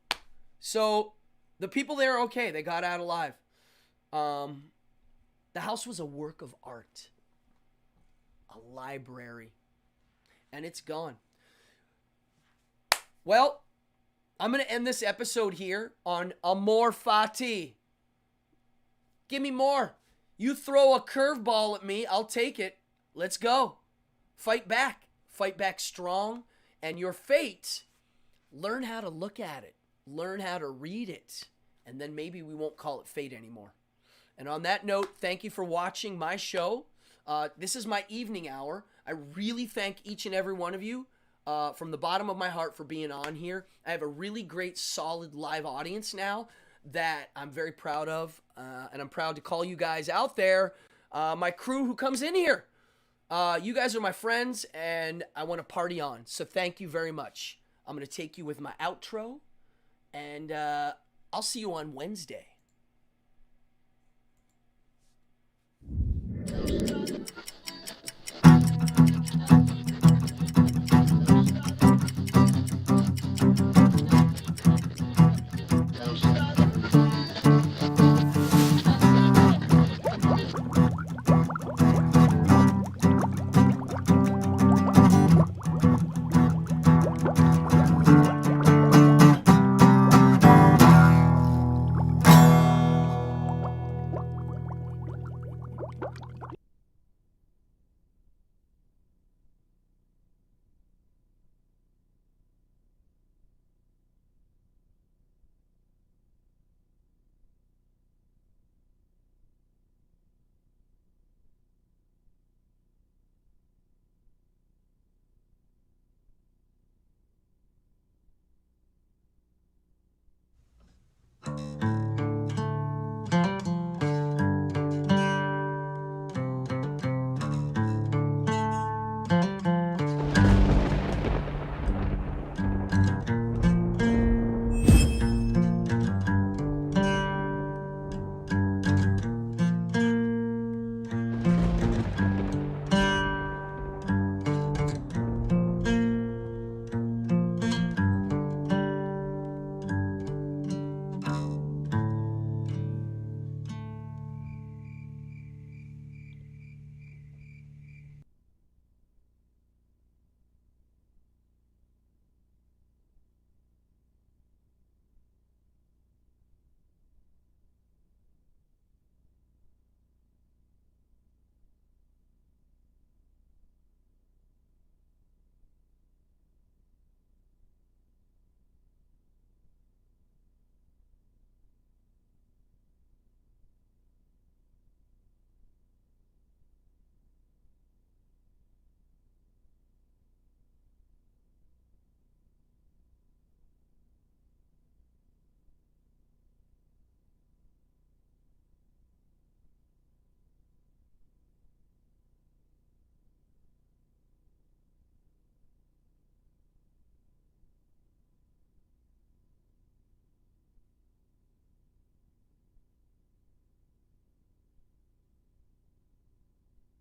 So the people there are okay. They got out alive. The house was a work of art, a library, and it's gone. Well, I'm going to end this episode here on Amor Fati. Give me more. You throw a curveball at me, I'll take it. Let's go. Fight back. Fight back strong. And your fate, learn how to look at it. Learn how to read it. And then maybe we won't call it fate anymore. And on that note, thank you for watching my show. This is my evening hour. I really thank each and every one of you from the bottom of my heart for being on here. I have a really great, solid live audience now that I'm very proud of. And I'm proud to call you guys out there, my crew who comes in here. You guys are my friends, and I want to party on. So thank you very much. I'm going to take you with my outro, and I'll see you on Wednesday.